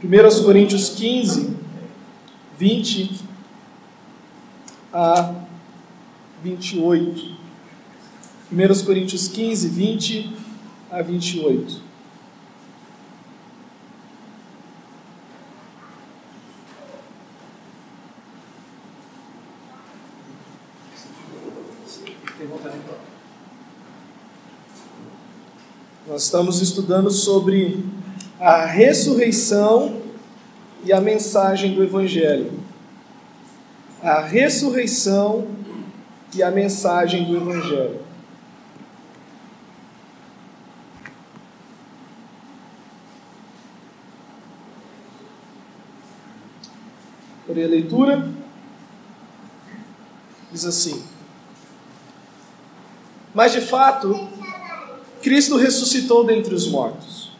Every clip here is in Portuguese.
1 Coríntios 15, 20 a 28. 1 Coríntios 15, 20 a 28. Nós estamos estudando sobre a ressurreição e a mensagem do Evangelho. A ressurreição e a mensagem do Evangelho. Porém, a leitura diz assim: mas de fato, Cristo ressuscitou dentre os mortos,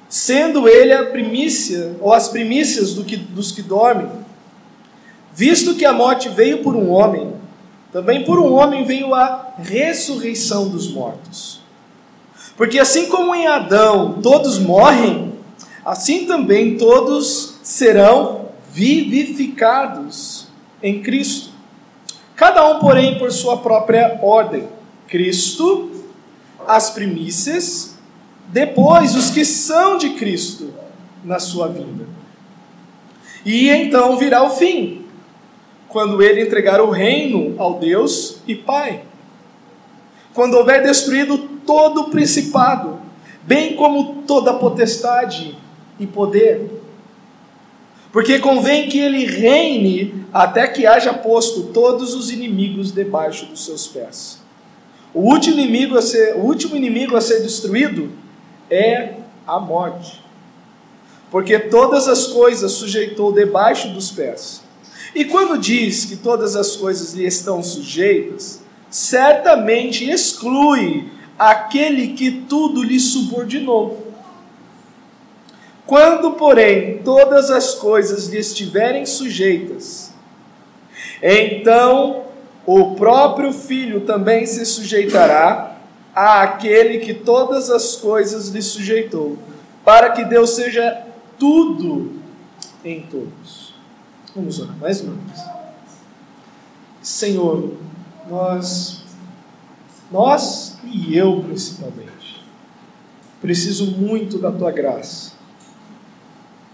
sendo Ele a primícia, ou as primícias dos que dormem. Visto que a morte veio por um homem, também por um homem veio a ressurreição dos mortos. Porque assim como em Adão todos morrem, assim também todos serão vivificados em Cristo. Cada um, porém, por sua própria ordem. Cristo, as primícias, depois os que são de Cristo na sua vinda. E então virá o fim, quando Ele entregar o reino ao Deus e Pai. Quando houver destruído todo o principado, bem como toda a potestade e poder. Porque convém que Ele reine até que haja posto todos os inimigos debaixo dos seus pés. O último inimigo a ser destruído é a morte. Porque todas as coisas sujeitou debaixo dos pés. E quando diz que todas as coisas lhe estão sujeitas, certamente exclui aquele que tudo lhe subordinou. Quando, porém, todas as coisas lhe estiverem sujeitas, então o próprio Filho também se sujeitará àquele que todas as coisas lhe sujeitou, para que Deus seja tudo em todos. Vamos orar mais uma vez. Senhor, nós e eu principalmente, preciso muito da Tua graça,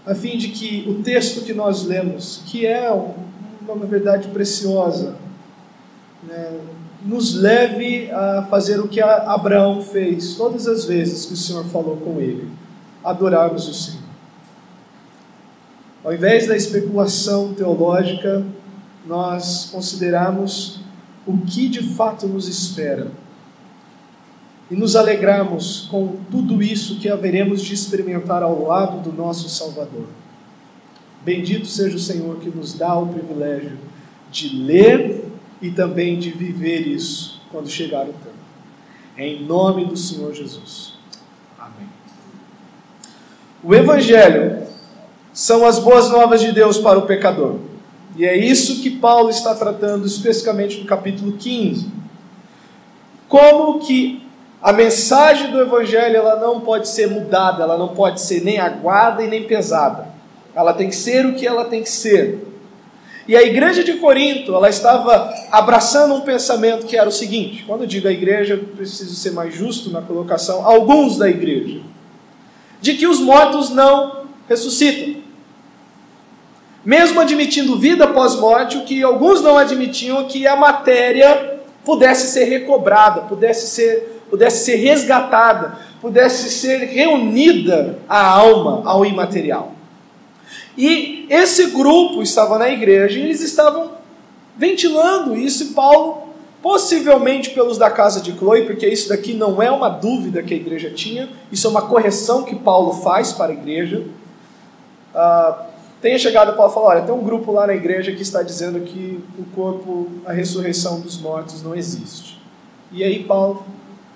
a fim de que o texto que nós lemos, que é uma verdade preciosa, nos leve a fazer o que Abraão fez todas as vezes que o Senhor falou com ele, adorarmos o Senhor. Ao invés da especulação teológica, nós consideramos o que de fato nos espera e nos alegrarmos com tudo isso que haveremos de experimentar ao lado do nosso Salvador. Bendito seja o Senhor que nos dá o privilégio de ler e também de viver isso quando chegar o tempo. Em nome do Senhor Jesus. Amém. O Evangelho são as boas novas de Deus para o pecador. E é isso que Paulo está tratando especificamente no capítulo 15. Como que a mensagem do Evangelho ela não pode ser mudada, ela não pode ser nem aguada e nem pesada. Ela tem que ser o que ela tem que ser. E a igreja de Corinto, ela estava abraçando um pensamento que era o seguinte: quando eu digo a igreja, eu preciso ser mais justo na colocação, alguns da igreja, de que os mortos não ressuscitam. Mesmo admitindo vida após morte, o que alguns não admitiam é que a matéria pudesse ser recobrada, pudesse ser resgatada, pudesse ser reunida a alma ao imaterial. E esse grupo estava na igreja e eles estavam ventilando isso, e Paulo, possivelmente pelos da casa de Cloe, porque isso daqui não é uma dúvida que a igreja tinha, isso é uma correção que Paulo faz para a igreja, tenha chegado a Paulo e falou: olha, tem um grupo lá na igreja que está dizendo que o corpo, a ressurreição dos mortos não existe. E aí Paulo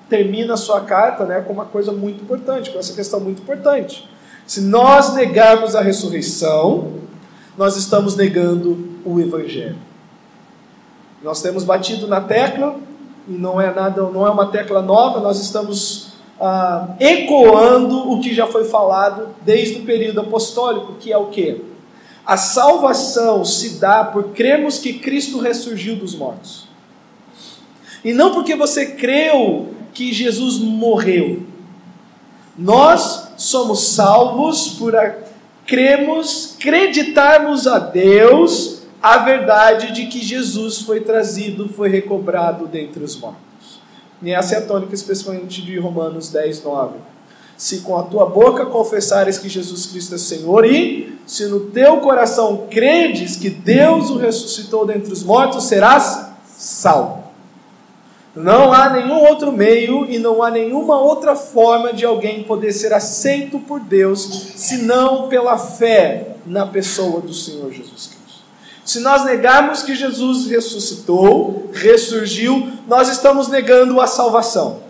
termina a sua carta, com uma coisa muito importante, com essa questão muito importante. Se nós negarmos a ressurreição, nós estamos negando o Evangelho. Nós temos batido na tecla, e não é uma tecla nova, nós estamos ecoando o que já foi falado desde o período apostólico, que é o quê? A salvação se dá por cremos que Cristo ressurgiu dos mortos. E não porque você creu que Jesus morreu. Nós somos salvos por acreditarmos a Deus a verdade de que Jesus foi trazido, foi recobrado dentre os mortos. E essa é a tônica especialmente de Romanos 10, 9. Se com a tua boca confessares que Jesus Cristo é Senhor e se no teu coração credes que Deus o ressuscitou dentre os mortos, serás salvo. Não há nenhum outro meio e não há nenhuma outra forma de alguém poder ser aceito por Deus, senão pela fé na pessoa do Senhor Jesus Cristo. Se nós negarmos que Jesus ressuscitou, ressurgiu, nós estamos negando a salvação.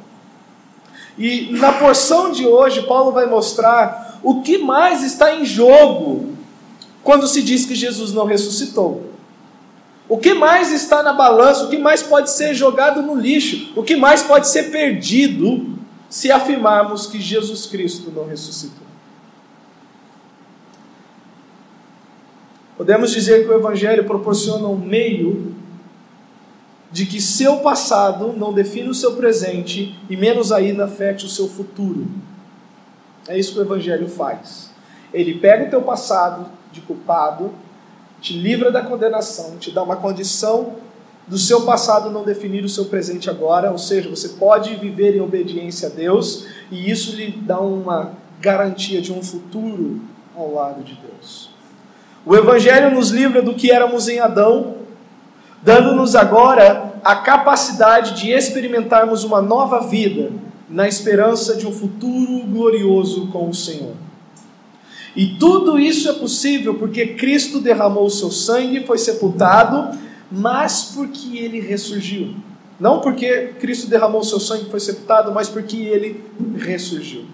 E na porção de hoje, Paulo vai mostrar o que mais está em jogo quando se diz que Jesus não ressuscitou. O que mais está na balança, o que mais pode ser jogado no lixo, o que mais pode ser perdido se afirmarmos que Jesus Cristo não ressuscitou. Podemos dizer que o Evangelho proporciona um meio de que seu passado não define o seu presente e menos ainda afete o seu futuro. É isso que o Evangelho faz. Ele pega o teu passado de culpado, te livra da condenação, te dá uma condição do seu passado não definir o seu presente agora, ou seja, você pode viver em obediência a Deus e isso lhe dá uma garantia de um futuro ao lado de Deus. O Evangelho nos livra do que éramos em Adão, dando-nos agora a capacidade de experimentarmos uma nova vida na esperança de um futuro glorioso com o Senhor. E tudo isso é possível porque Cristo derramou o seu sangue, foi sepultado, mas porque Ele ressurgiu. Não porque Cristo derramou o seu sangue e foi sepultado, mas porque Ele ressurgiu.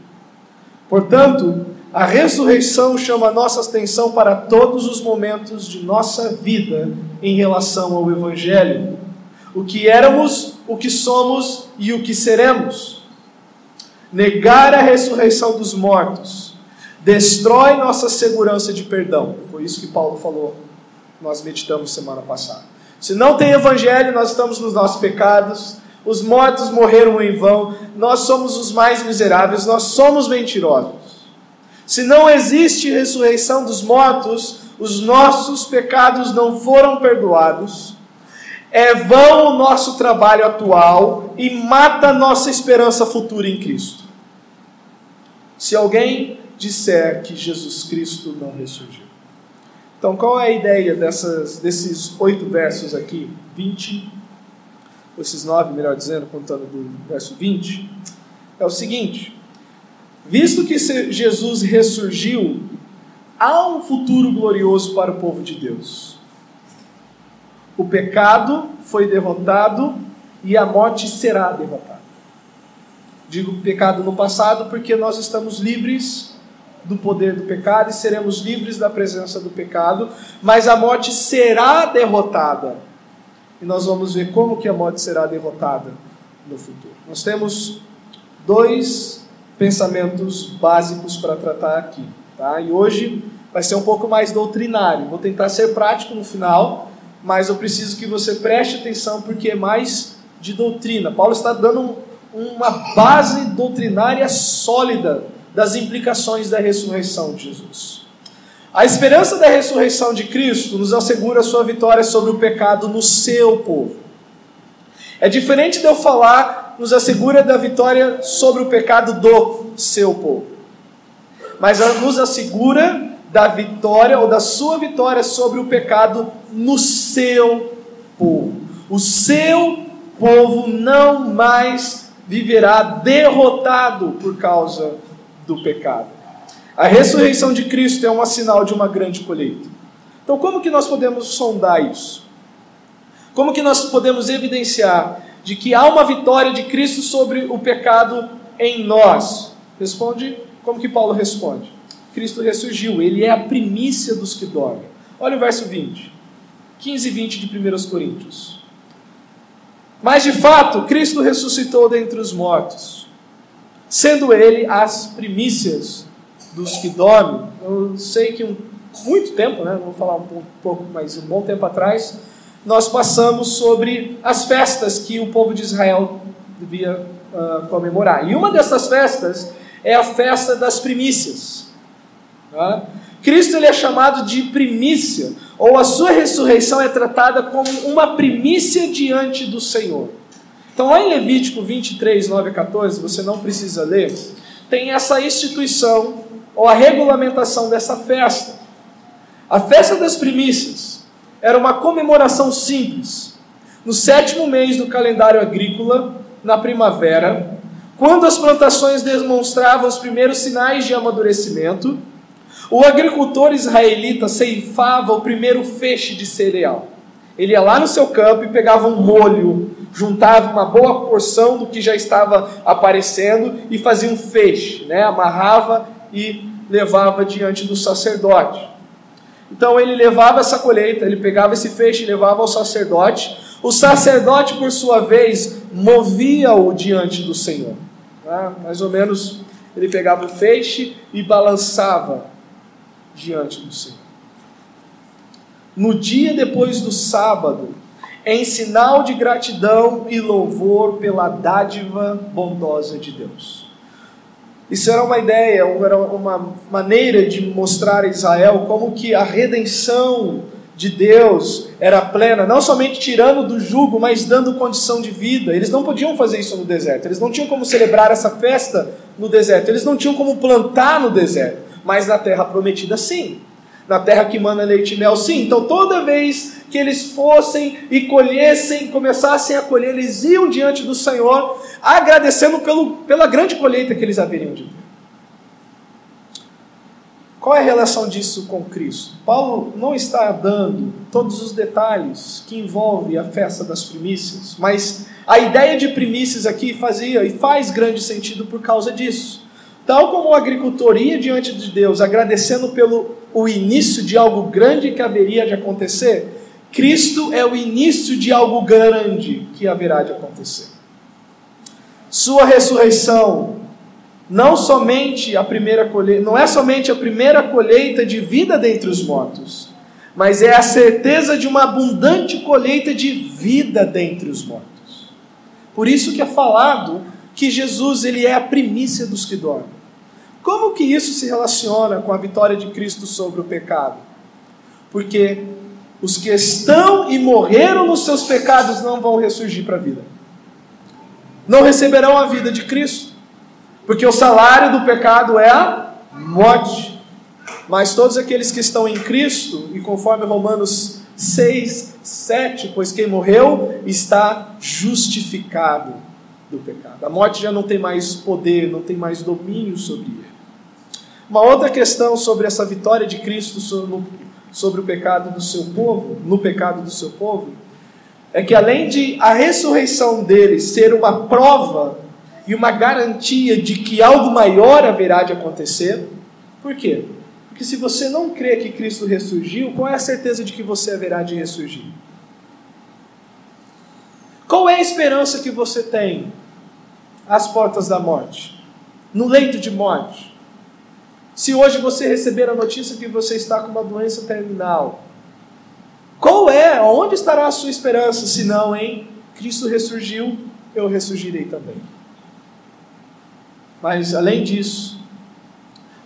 Portanto, a ressurreição chama a nossa atenção para todos os momentos de nossa vida em relação ao Evangelho. O que éramos, o que somos e o que seremos. Negar a ressurreição dos mortos destrói nossa segurança de perdão. Foi isso que Paulo falou, nós meditamos semana passada. Se não tem Evangelho, nós estamos nos nossos pecados, os mortos morreram em vão, nós somos os mais miseráveis, nós somos mentirosos. Se não existe ressurreição dos mortos, os nossos pecados não foram perdoados, é vão o nosso trabalho atual e mata a nossa esperança futura em Cristo. Se alguém disser que Jesus Cristo não ressurgiu. Então, qual é a ideia desses 8 versos aqui? 20, esses 9, melhor dizendo, contando do verso 20. É o seguinte: visto que Jesus ressurgiu, há um futuro glorioso para o povo de Deus. O pecado foi derrotado e a morte será derrotada. Digo pecado no passado porque nós estamos livres do poder do pecado e seremos livres da presença do pecado, mas a morte será derrotada. E nós vamos ver como que a morte será derrotada no futuro. Nós temos 2 pensamentos básicos para tratar aqui, tá? E hoje vai ser um pouco mais doutrinário. Vou tentar ser prático no final, mas eu preciso que você preste atenção porque é mais de doutrina. Paulo está dando uma base doutrinária sólida das implicações da ressurreição de Jesus. A esperança da ressurreição de Cristo nos assegura a sua vitória sobre o pecado no seu povo. É diferente de eu falar, nos assegura da vitória sobre o pecado do seu povo. Mas nos assegura da vitória ou da sua vitória sobre o pecado no seu povo. O seu povo não mais viverá derrotado por causa do pecado. A ressurreição de Cristo é um sinal de uma grande colheita. Então, como que nós podemos sondar isso? Como que nós podemos evidenciar de que há uma vitória de Cristo sobre o pecado em nós? Responde, como que Paulo responde? Cristo ressurgiu, Ele é a primícia dos que dormem. Olha o verso 20, 15 e 20 de 1 Coríntios. Mas de fato, Cristo ressuscitou dentre os mortos, sendo ele as primícias dos que dormem. Eu sei que muito tempo, né? Vou falar um pouco, mas um bom tempo atrás, nós passamos sobre as festas que o povo de Israel devia comemorar. E uma dessas festas é a festa das primícias. Tá? Cristo ele é chamado de primícia, ou a sua ressurreição é tratada como uma primícia diante do Senhor. Então lá em Levítico 23, 9 a 14, você não precisa ler, tem essa instituição, ou a regulamentação dessa festa. A festa das primícias era uma comemoração simples. No 7º mês do calendário agrícola, na primavera, quando as plantações demonstravam os primeiros sinais de amadurecimento, o agricultor israelita ceifava o primeiro feixe de cereal. Ele ia lá no seu campo e pegava um molho, juntava uma boa porção do que já estava aparecendo e fazia um feixe, né? Amarrava e levava diante do sacerdote. Então ele levava essa colheita, ele pegava esse feixe e levava ao sacerdote. O sacerdote, por sua vez, movia-o diante do Senhor. Mais ou menos, ele pegava o feixe e balançava diante do Senhor. No dia depois do sábado, em sinal de gratidão e louvor pela dádiva bondosa de Deus. Isso era uma ideia, era uma maneira de mostrar a Israel como que a redenção de Deus era plena, não somente tirando do jugo, mas dando condição de vida. Eles não podiam fazer isso no deserto, eles não tinham como celebrar essa festa no deserto, eles não tinham como plantar no deserto, mas na terra prometida sim, na terra que mana leite e mel sim. Então toda vez que eles fossem e colhessem, começassem a colher, eles iam diante do Senhor, agradecendo pela grande colheita que eles haveriam de ter. Qual é a relação disso com Cristo? Paulo não está dando todos os detalhes que envolvem a festa das primícias, mas a ideia de primícias aqui fazia e faz grande sentido por causa disso. Tal como o agricultor ia diante de Deus, agradecendo pelo início de algo grande que haveria de acontecer, Cristo é o início de algo grande que haverá de acontecer. Sua ressurreição não é somente a primeira colheita de vida dentre os mortos, mas é a certeza de uma abundante colheita de vida dentre os mortos. Por isso que é falado que Jesus ele é a primícia dos que dormem. Como que isso se relaciona com a vitória de Cristo sobre o pecado? Porque os que estão e morreram nos seus pecados não vão ressurgir para a vida. Não receberão a vida de Cristo. Porque o salário do pecado é a morte. Mas todos aqueles que estão em Cristo, e conforme Romanos 6, 7, pois quem morreu está justificado do pecado. A morte já não tem mais poder, não tem mais domínio sobre ele. Uma outra questão sobre essa vitória de Cristo sobre o pecado do seu povo, no pecado do seu povo, é que além de a ressurreição dele ser uma prova e uma garantia de que algo maior haverá de acontecer. Por quê? Porque se você não crê que Cristo ressurgiu, qual é a certeza de que você haverá de ressurgir? Qual é a esperança que você tem às portas da morte? No leito de morte? Se hoje você receber a notícia que você está com uma doença terminal, onde estará a sua esperança, se não em Cristo ressurgiu, eu ressurgirei também. Mas, além disso,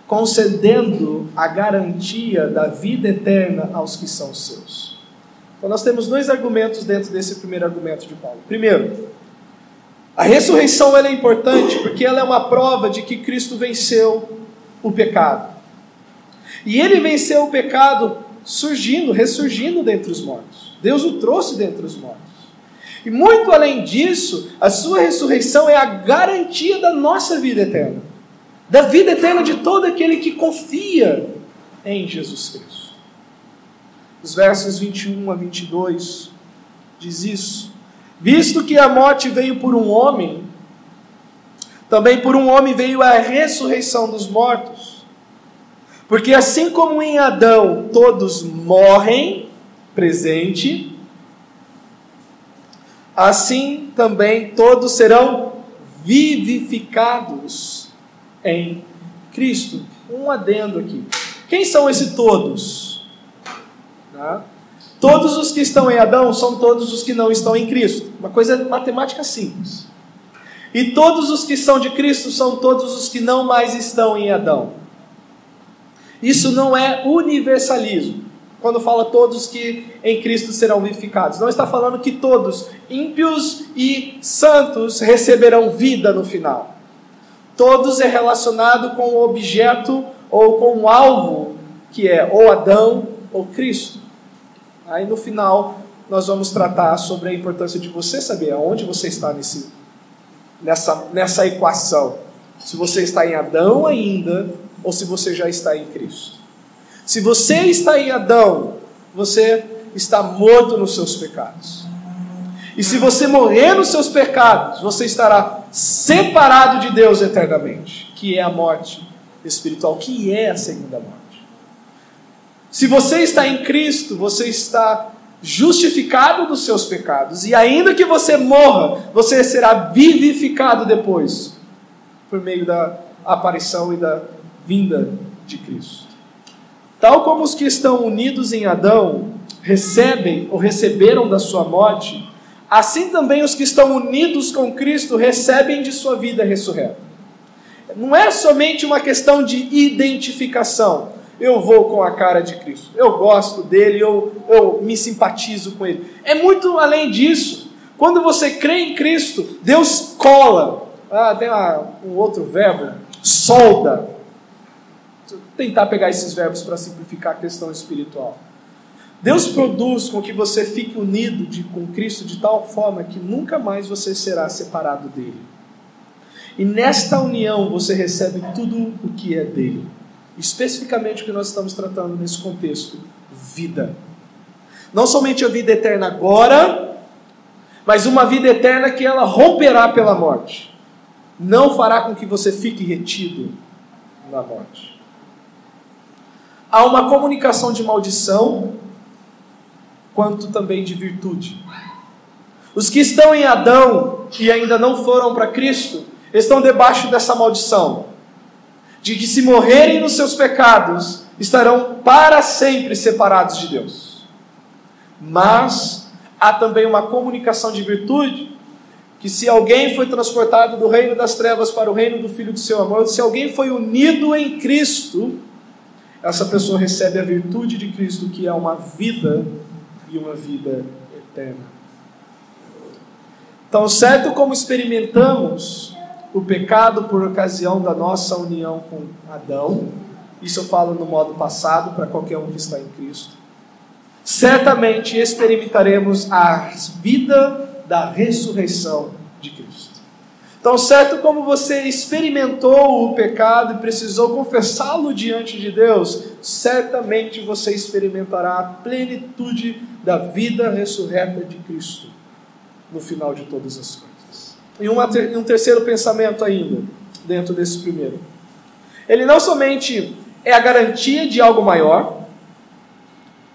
concedendo a garantia da vida eterna aos que são seus. Então, nós temos dois argumentos dentro desse primeiro argumento de Paulo. Primeiro, a ressurreição ela é importante porque ela é uma prova de que Cristo venceu o pecado. E ele venceu o pecado ressurgindo dentre os mortos. Deus o trouxe dentre os mortos. E muito além disso, a sua ressurreição é a garantia da nossa vida eterna. Da vida eterna de todo aquele que confia em Jesus Cristo. Os versos 21 a 22 diz isso. Visto que a morte veio por um homem, também por um homem veio a ressurreição dos mortos. Porque assim como em Adão todos morrem, presente, assim também todos serão vivificados em Cristo. Um adendo aqui. Quem são esses todos? Tá? Todos os que estão em Adão são todos os que não estão em Cristo. Uma coisa matemática simples. E todos os que são de Cristo são todos os que não mais estão em Adão. Isso não é universalismo. Quando fala todos que em Cristo serão vivificados. Não está falando que todos, ímpios e santos, receberão vida no final. Todos é relacionado com o objeto ou com o alvo, que é ou Adão ou Cristo. Aí no final nós vamos tratar sobre a importância de você saber aonde você está nessa equação. Se você está em Adão ainda ou se você já está em Cristo. Se você está em Adão, você está morto nos seus pecados. E se você morrer nos seus pecados, você estará separado de Deus eternamente, que é a morte espiritual, que é a segunda morte. Se você está em Cristo, você está justificado dos seus pecados, e ainda que você morra, você será vivificado depois, por meio da aparição e da vinda de Cristo. Tal como os que estão unidos em Adão recebem ou receberam da sua morte, assim também os que estão unidos com Cristo recebem de sua vida ressurreta. Não é somente uma questão de identificação. Eu vou com a cara de Cristo, eu gosto dele, eu me simpatizo com ele. É muito além disso. Quando você crê em Cristo, Deus cola. Tem um outro verbo, solda. Vou tentar pegar esses verbos para simplificar a questão espiritual. Deus produz com que você fique unido com Cristo de tal forma que nunca mais você será separado dele. E nesta união você recebe tudo o que é dele. Especificamente o que nós estamos tratando nesse contexto, vida. Não somente a vida eterna agora, mas uma vida eterna que ela romperá pela morte. Não fará com que você fique retido na morte. Há uma comunicação de maldição, quanto também de virtude. Os que estão em Adão e ainda não foram para Cristo, estão debaixo dessa maldição, de que se morrerem nos seus pecados, estarão para sempre separados de Deus. Mas há também uma comunicação de virtude, que se alguém foi transportado do reino das trevas para o reino do Filho do seu amor, se alguém foi unido em Cristo, essa pessoa recebe a virtude de Cristo, que é uma vida e uma vida eterna. Tão certo como experimentamos o pecado por ocasião da nossa união com Adão, isso eu falo no modo passado para qualquer um que está em Cristo, certamente experimentaremos a vida da ressurreição de Cristo. Tão certo como você experimentou o pecado e precisou confessá-lo diante de Deus, certamente você experimentará a plenitude da vida ressurreta de Cristo no final de todas as coisas. E um terceiro pensamento ainda, dentro desse primeiro. Ele não somente é a garantia de algo maior.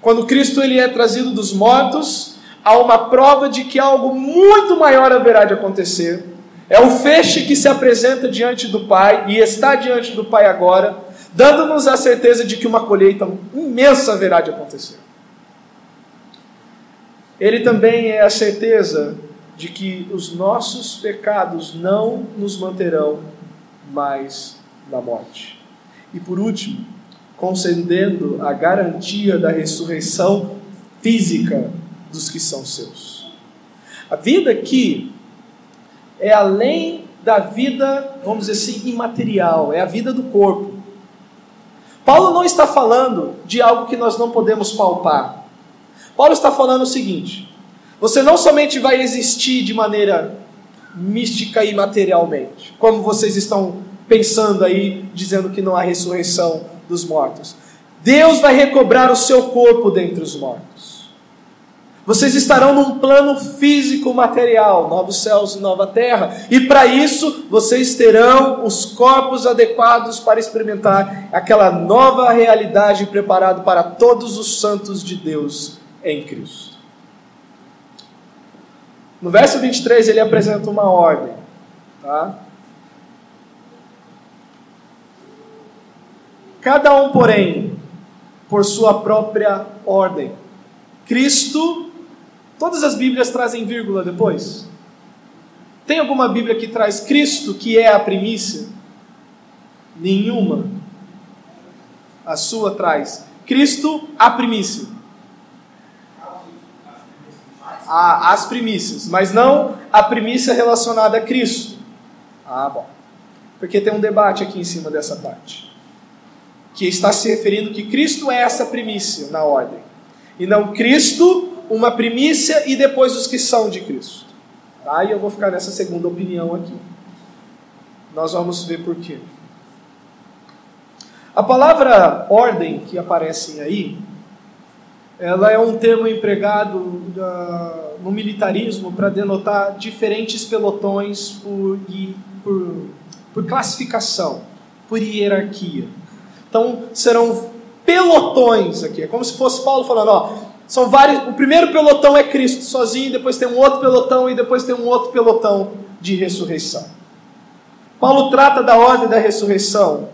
Quando Cristo ele é trazido dos mortos, há uma prova de que algo muito maior haverá de acontecer. É o feixe que se apresenta diante do Pai, e está diante do Pai agora, dando-nos a certeza de que uma colheita imensa haverá de acontecer. Ele também é a certeza de que os nossos pecados não nos manterão mais na morte. E por último, concedendo a garantia da ressurreição física dos que são seus. A vida aqui é além da vida, vamos dizer assim, imaterial, é a vida do corpo. Paulo não está falando de algo que nós não podemos palpar. Paulo está falando o seguinte: você não somente vai existir de maneira mística e materialmente, como vocês estão pensando aí, dizendo que não há ressurreição dos mortos. Deus vai recobrar o seu corpo dentre os mortos. Vocês estarão num plano físico material, novos céus e nova terra, e para isso vocês terão os corpos adequados para experimentar aquela nova realidade preparada para todos os santos de Deus em Cristo. No verso 23 ele apresenta uma ordem, tá? Cada um, porém, por sua própria ordem. Cristo, todas as Bíblias trazem vírgula depois. Tem alguma Bíblia que traz Cristo, que é a primícia? Nenhuma. A sua traz Cristo, a primícia. As primícias, mas não a primícia relacionada a Cristo. Bom. Porque tem um debate aqui em cima dessa parte. Que está se referindo que Cristo é essa primícia na ordem. E não Cristo, uma primícia e depois os que são de Cristo. Tá? E eu vou ficar nessa segunda opinião aqui. Nós vamos ver por quê. A palavra ordem que aparece aí, ela é um termo empregado no militarismo para denotar diferentes pelotões por classificação, por hierarquia. Então, serão pelotões aqui. É como se fosse Paulo falando, são vários. O primeiro pelotão é Cristo sozinho, depois tem um outro pelotão e depois tem um outro pelotão de ressurreição. Paulo trata da ordem da ressurreição,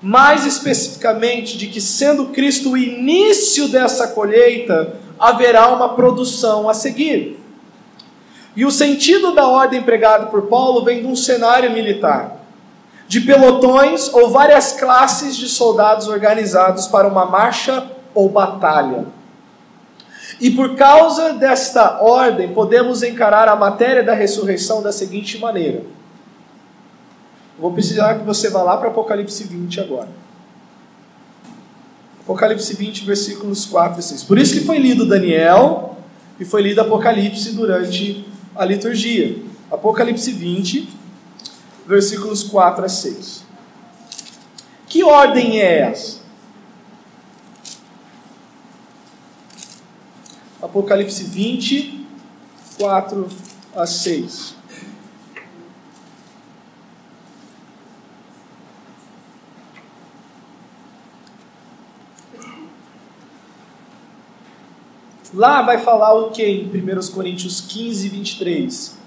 mais especificamente de que, sendo Cristo o início dessa colheita, haverá uma produção a seguir. E o sentido da ordem empregada por Paulo vem de um cenário militar, de pelotões ou várias classes de soldados organizados para uma marcha ou batalha. E por causa desta ordem, podemos encarar a matéria da ressurreição da seguinte maneira. Vou precisar que você vá lá para Apocalipse 20 agora. Apocalipse 20, versículos 4 e 6. Por isso que foi lido Daniel e foi lido Apocalipse durante a liturgia. Apocalipse 20, versículos 4 a 6. Que ordem é essa? Apocalipse 20, 4 a 6. Lá vai falar o que em 1 Coríntios 15, 23?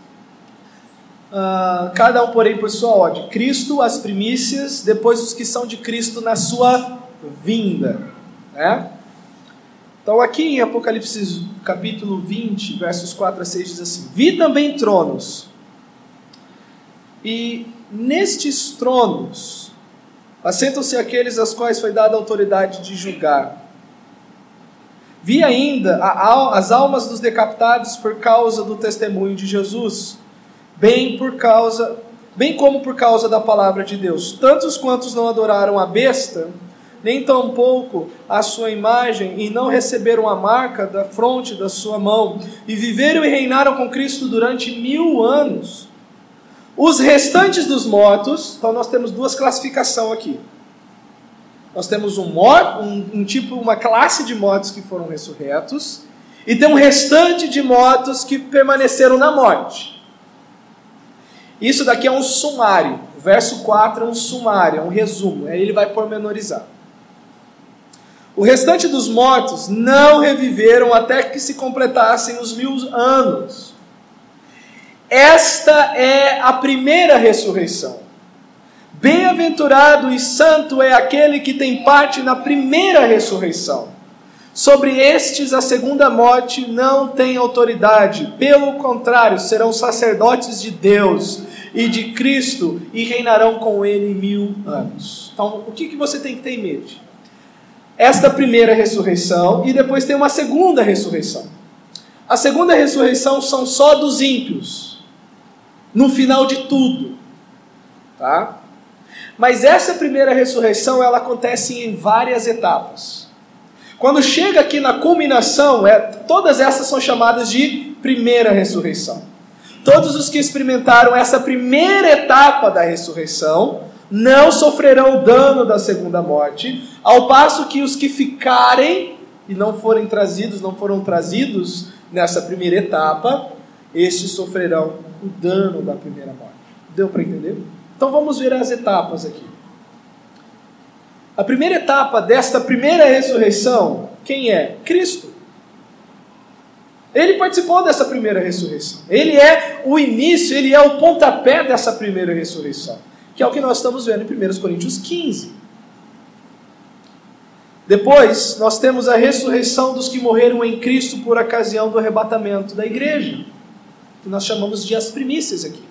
Cada um, porém, por sua ordem. Cristo, as primícias, depois os que são de Cristo na sua vinda. Né? Então aqui em Apocalipse capítulo 20, versos 4 a 6 diz assim: Vi também tronos, e nestes tronos assentam-se aqueles aos quais foi dada a autoridade de julgar. Vi ainda as almas dos decapitados por causa do testemunho de Jesus, bem como por causa da palavra de Deus. Tantos quantos não adoraram a besta, nem tampouco a sua imagem, e não receberam a marca da fronte da sua mão, e viveram e reinaram com Cristo durante 1000 anos. Os restantes dos mortos, então nós temos duas classificações aqui. Nós temos uma classe de mortos que foram ressurretos, e tem um restante de mortos que permaneceram na morte. Isso daqui é um sumário. O verso 4 é um sumário, é um resumo. Aí ele vai pormenorizar. O restante dos mortos não reviveram até que se completassem os 1000 anos. Esta é a primeira ressurreição. Bem-aventurado e santo é aquele que tem parte na primeira ressurreição. Sobre estes a segunda morte não tem autoridade. Pelo contrário, serão sacerdotes de Deus e de Cristo e reinarão com ele 1000 anos. Então, o que você tem que ter em mente? Esta primeira ressurreição e depois tem uma segunda ressurreição. A segunda ressurreição são só dos ímpios, no final de tudo. Tá? Mas essa primeira ressurreição, ela acontece em várias etapas. Quando chega aqui na culminação, todas essas são chamadas de primeira ressurreição. Todos os que experimentaram essa primeira etapa da ressurreição não sofrerão o dano da segunda morte, ao passo que os que ficarem e não foram trazidos nessa primeira etapa, estes sofrerão o dano da primeira morte. Deu para entender? Então vamos ver as etapas aqui. A primeira etapa desta primeira ressurreição, quem é? Cristo. Ele participou dessa primeira ressurreição. Ele é o início, ele é o pontapé dessa primeira ressurreição, que é o que nós estamos vendo em 1 Coríntios 15. Depois, nós temos a ressurreição dos que morreram em Cristo por ocasião do arrebatamento da igreja, que nós chamamos de as primícias aqui.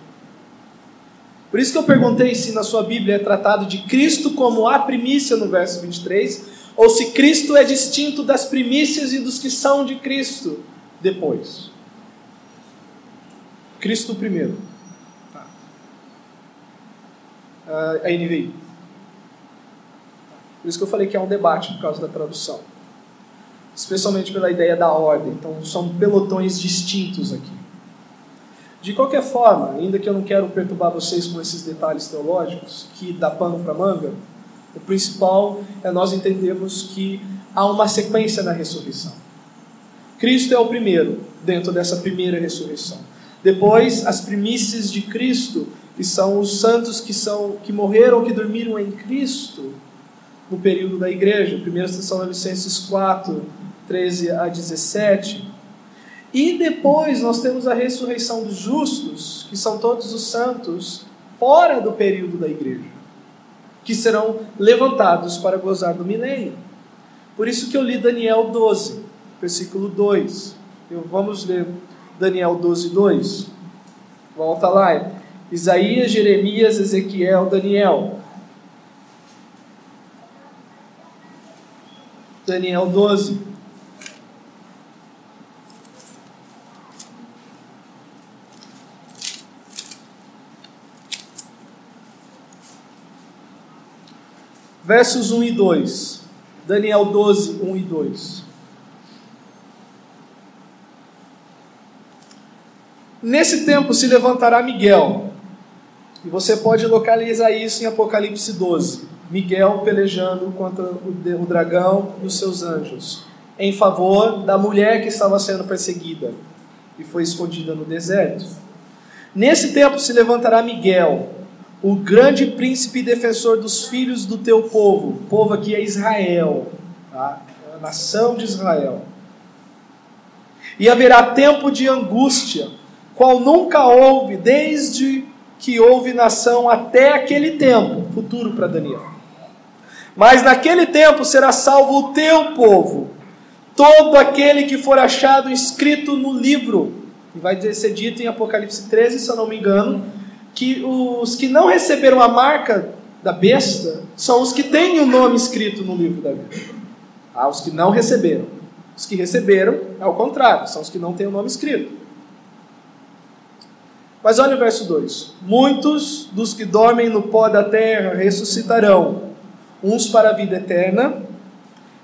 Por isso que eu perguntei se na sua Bíblia é tratado de Cristo como a primícia no verso 23, ou se Cristo é distinto das primícias e dos que são de Cristo depois. Cristo primeiro. A NVI. Por isso que eu falei que é um debate por causa da tradução. Especialmente pela ideia da ordem. Então são pelotões distintos aqui. De qualquer forma, ainda que eu não quero perturbar vocês com esses detalhes teológicos, que dá pano para manga, o principal é nós entendermos que há uma sequência na ressurreição. Cristo é o primeiro, dentro dessa primeira ressurreição. Depois, as primícias de Cristo, que são os santos que morreram ou que dormiram em Cristo no período da igreja. 1 Tessalonicenses 4, 13 a 17. E depois nós temos a ressurreição dos justos, que são todos os santos fora do período da igreja, que serão levantados para gozar do milênio. Por isso que eu li Daniel 12, versículo 2. Vamos ler Daniel 12, 2. Volta lá. Isaías, Jeremias, Ezequiel, Daniel. Daniel 12. Versos 1 e 2. Daniel 12, 1 e 2. Nesse tempo se levantará Miguel. E você pode localizar isso em Apocalipse 12. Miguel pelejando contra o dragão e os seus anjos, em favor da mulher que estava sendo perseguida e foi escondida no deserto. Nesse tempo se levantará Miguel, o grande príncipe defensor dos filhos do teu povo. O povo aqui é Israel, tá? É a nação de Israel. E haverá tempo de angústia, qual nunca houve, desde que houve nação até aquele tempo, futuro para Daniel. Mas naquele tempo será salvo o teu povo, todo aquele que for achado inscrito no livro. E vai ser dito em Apocalipse 13, se eu não me engano, que os que não receberam a marca da besta são os que têm o nome escrito no livro da vida. Os que não receberam. Os que receberam, é o contrário, são os que não têm o nome escrito. Mas olha o verso 2. Muitos dos que dormem no pó da terra ressuscitarão, uns para a vida eterna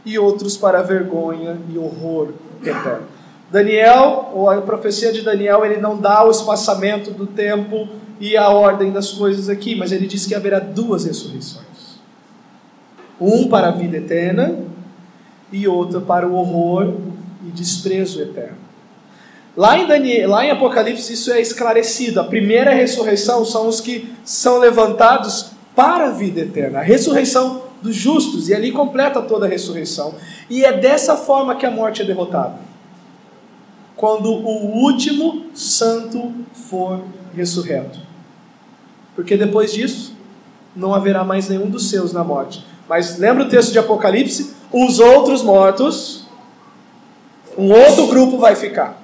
e outros para a vergonha e horror eterno. Daniel, ou a profecia de Daniel, ele não dá o espaçamento do tempo e a ordem das coisas aqui, mas ele diz que haverá duas ressurreições. Um para a vida eterna e outra para o horror e desprezo eterno. Lá em Apocalipse isso é esclarecido. A primeira ressurreição são os que são levantados para a vida eterna. A ressurreição dos justos, e ali completa toda a ressurreição. E é dessa forma que a morte é derrotada. Quando o último santo for ressurreto. Porque depois disso, não haverá mais nenhum dos seus na morte. Mas lembra o texto de Apocalipse? Os outros mortos, um outro grupo vai ficar.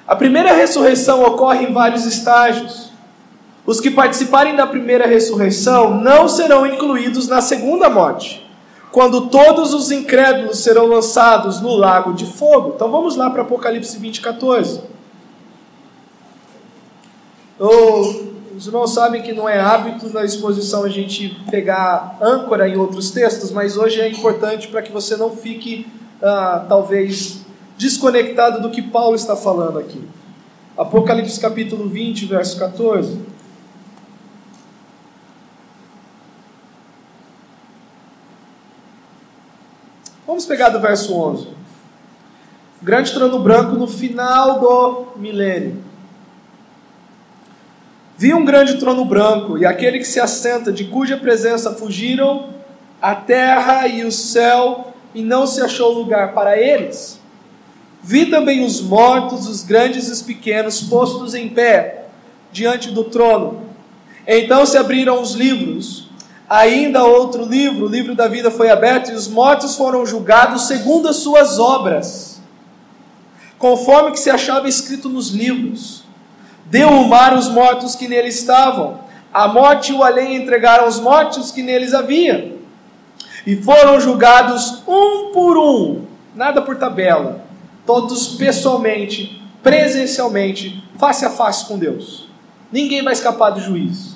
A primeira ressurreição ocorre em vários estágios. Os que participarem da primeira ressurreição não serão incluídos na segunda morte, quando todos os incrédulos serão lançados no lago de fogo. Então vamos lá para Apocalipse 20, 14. Os irmãos sabem que não é hábito na exposição a gente pegar âncora em outros textos, mas hoje é importante para que você não fique, talvez, desconectado do que Paulo está falando aqui. Apocalipse capítulo 20, verso 14. Vamos pegar do verso 11. Grande trono branco no final do milênio. Vi um grande trono branco e aquele que se assenta, de cuja presença fugiram a terra e o céu, e não se achou lugar para eles. Vi também os mortos, os grandes e os pequenos, postos em pé diante do trono. Então se abriram os livros. Ainda outro livro, o livro da vida foi aberto e os mortos foram julgados segundo as suas obras, conforme que se achava escrito nos livros. Deu o mar os mortos que nele estavam, a morte e o além entregaram os mortos que neles havia, e foram julgados um por um, nada por tabela, todos pessoalmente, presencialmente, face a face com Deus. Ninguém vai escapar do juízo.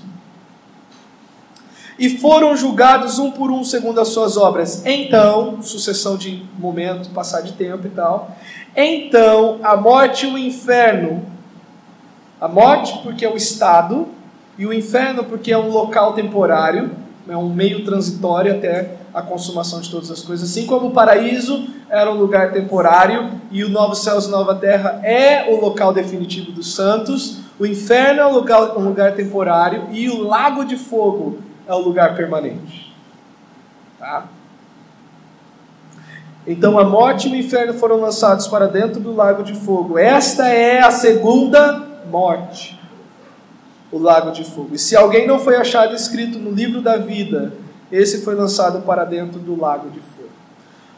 E foram julgados um por um segundo as suas obras. Então, sucessão de momento, passar de tempo e tal. Então, a morte e o inferno. A morte porque é o estado, e o inferno porque é um local temporário, é um meio transitório até a consumação de todas as coisas. Assim como o paraíso era um lugar temporário, e o novo céus e nova terra é o local definitivo dos santos, o inferno é um lugar temporário, e o lago de fogo é o lugar permanente. Tá? Então a morte e o inferno foram lançados para dentro do lago de fogo. Esta é a segunda morte, o lago de fogo. E se alguém não foi achado escrito no livro da vida, esse foi lançado para dentro do lago de fogo.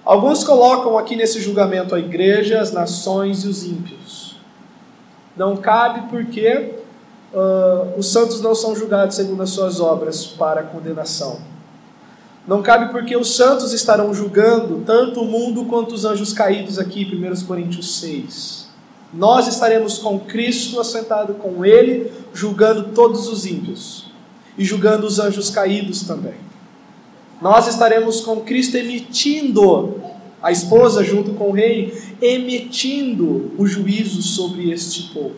Alguns colocam aqui nesse julgamento a igreja, as nações e os ímpios. Não cabe porque os santos não são julgados segundo as suas obras para condenação. Não cabe porque os santos estarão julgando tanto o mundo quanto os anjos caídos aqui, 1 Coríntios 6. Nós estaremos com Cristo assentado com Ele, julgando todos os ímpios e julgando os anjos caídos também. Nós estaremos com Cristo emitindo, a esposa junto com o rei, emitindo o juízo sobre este povo.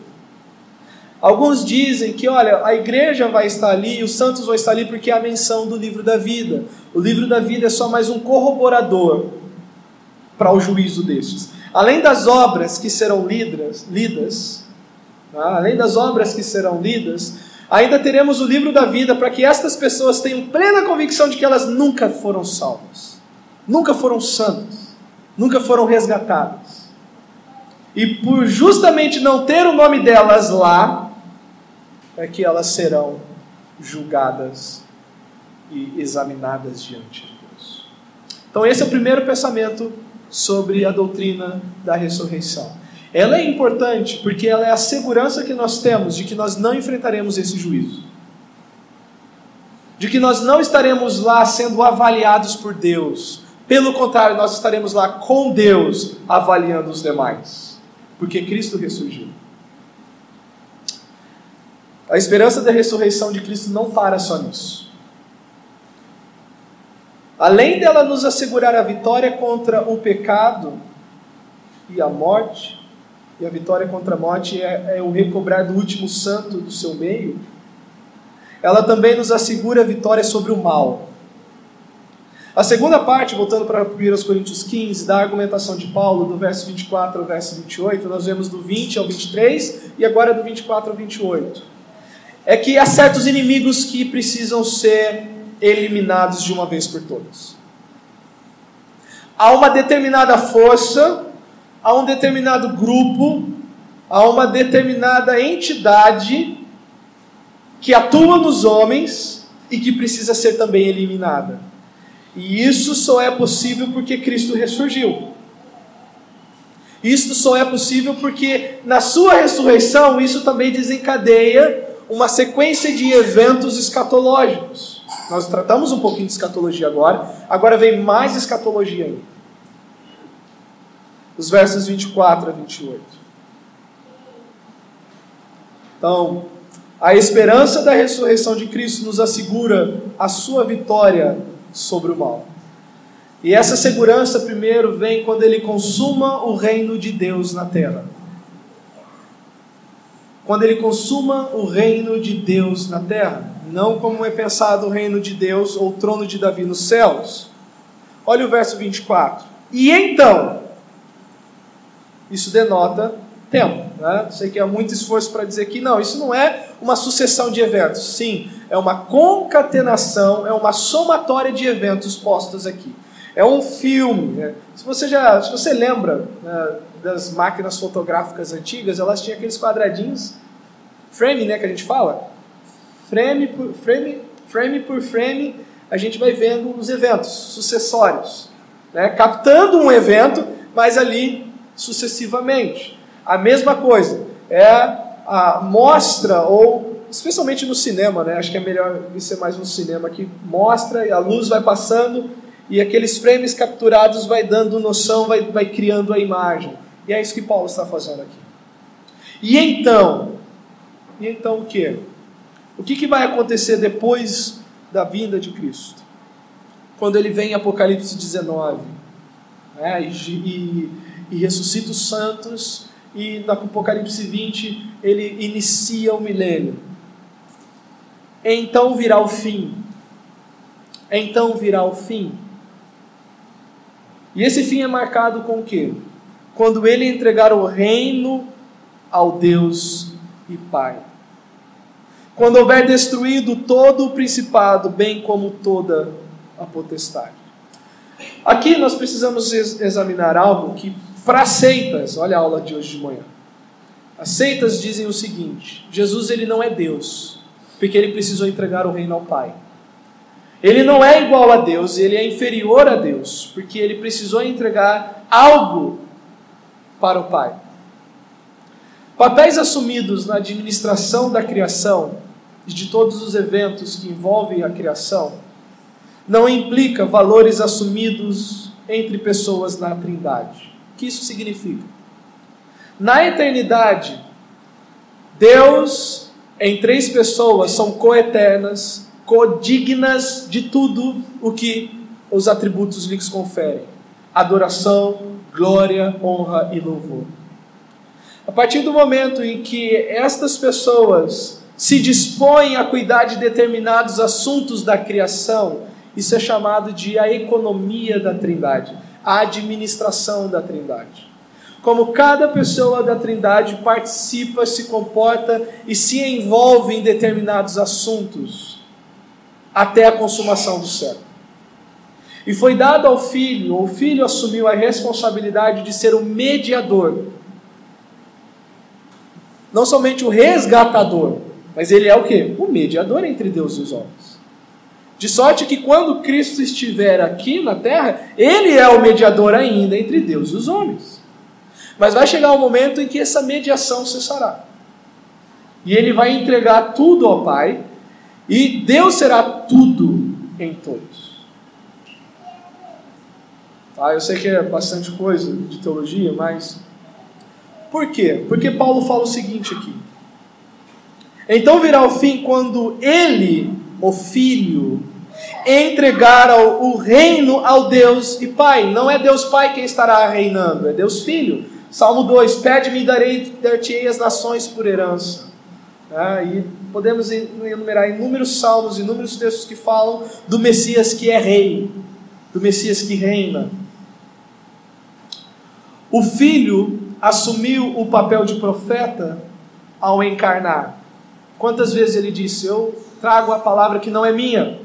Alguns dizem que, olha, a igreja vai estar ali, os santos vão estar ali porque é a menção do livro da vida. O livro da vida é só mais um corroborador para o juízo destes. Além das obras que serão lidas, ainda teremos o livro da vida para que estas pessoas tenham plena convicção de que elas nunca foram salvas, nunca foram santas, nunca foram resgatadas. E por justamente não ter o nome delas lá, é que elas serão julgadas e examinadas diante de Deus. Então esse é o primeiro pensamento sobre a doutrina da ressurreição. Ela é importante porque ela é a segurança que nós temos de que nós não enfrentaremos esse juízo. De que nós não estaremos lá sendo avaliados por Deus. Pelo contrário, nós estaremos lá com Deus avaliando os demais. Porque Cristo ressurgiu. A esperança da ressurreição de Cristo não para só nisso. Além dela nos assegurar a vitória contra o pecado e a morte, e a vitória contra a morte é o recobrar do último santo do seu meio, ela também nos assegura a vitória sobre o mal. A segunda parte, voltando para 1 Coríntios 15, da argumentação de Paulo, do verso 24 ao verso 28, nós vemos do 20 ao 23 e agora do 24 ao 28. É que há certos inimigos que precisam ser eliminados de uma vez por todas. Há uma determinada força, há um determinado grupo, há uma determinada entidade que atua nos homens e que precisa ser também eliminada. E isso só é possível porque Cristo ressurgiu. Isso só é possível porque na sua ressurreição isso também desencadeia uma sequência de eventos escatológicos. Nós tratamos um pouquinho de escatologia agora vem mais escatologia ainda. Os versos 24 a 28. Então, a esperança da ressurreição de Cristo nos assegura a sua vitória sobre o mal. E essa segurança primeiro vem quando Ele consuma o reino de Deus na terra. Quando Ele consuma o reino de Deus na terra. Não como é pensado o reino de Deus ou o trono de Davi nos céus. Olha o verso 24. E então, isso denota tempo. Né? Sei que há muito esforço para dizer que não, isso não é uma sucessão de eventos. Sim, é uma concatenação, é uma somatória de eventos postos aqui. É um filme. Né? Se você lembra, né, das máquinas fotográficas antigas, elas tinham aqueles quadradinhos, frame, né, que a gente fala, frame por frame, a gente vai vendo os eventos sucessórios, né? Captando um evento, mas ali sucessivamente. A mesma coisa, é a mostra, ou especialmente no cinema, né? Acho que é melhor ser mais no cinema, que mostra e a luz vai passando e aqueles frames capturados vai dando noção, vai criando a imagem. E é isso que Paulo está fazendo aqui. E então o quê? O que vai acontecer depois da vinda de Cristo? Quando ele vem em Apocalipse 19, né? e ressuscita os santos, e no Apocalipse 20 ele inicia o milênio. Então virá o fim. Então virá o fim. E esse fim é marcado com o quê? Quando ele entregar o reino ao Deus e Pai. Quando houver destruído todo o principado, bem como toda a potestade. Aqui nós precisamos examinar algo que, para as seitas, olha a aula de hoje de manhã. As seitas dizem o seguinte: Jesus ele não é Deus, porque ele precisou entregar o reino ao Pai. Ele não é igual a Deus, ele é inferior a Deus, porque ele precisou entregar algo para o Pai. Papéis assumidos na administração da criação e de todos os eventos que envolvem a criação não implica valores assumidos entre pessoas na Trindade. O que isso significa? Na eternidade, Deus em três pessoas são coeternas, codignas de tudo o que os atributos lhes conferem: adoração, glória, honra e louvor. A partir do momento em que estas pessoas se dispõem a cuidar de determinados assuntos da criação, isso é chamado de a economia da Trindade, a administração da Trindade. Como cada pessoa da Trindade participa, se comporta e se envolve em determinados assuntos, até a consumação do século. E foi dado ao Filho, o Filho assumiu a responsabilidade de ser o mediador. Não somente o resgatador, mas ele é o quê? O mediador entre Deus e os homens. De sorte que quando Cristo estiver aqui na terra, ele é o mediador ainda entre Deus e os homens. Mas vai chegar um momento em que essa mediação cessará. E ele vai entregar tudo ao Pai, e Deus será tudo em todos. Eu sei que é bastante coisa de teologia, mas por quê? Porque Paulo fala o seguinte aqui: então virá o fim quando ele, o Filho, entregar o reino ao Deus e Pai. Não é Deus Pai quem estará reinando, é Deus Filho. Salmo 2, pede-me e dar-te-ei as nações por herança. E podemos enumerar inúmeros salmos, inúmeros textos que falam do Messias que é rei, do Messias que reina. O Filho assumiu o papel de profeta ao encarnar. Quantas vezes ele disse: eu trago a palavra que não é minha,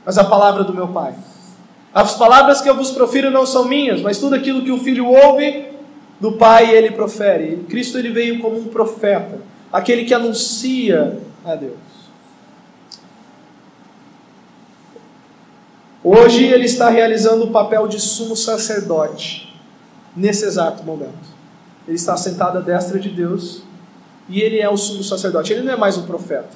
mas a palavra do meu Pai. As palavras que eu vos profiro não são minhas, mas tudo aquilo que o Filho ouve do Pai ele profere. Cristo ele veio como um profeta, aquele que anuncia a Deus. Hoje ele está realizando o papel de sumo sacerdote, nesse exato momento. Ele está sentado à destra de Deus, e ele é o sumo sacerdote. Ele não é mais um profeta.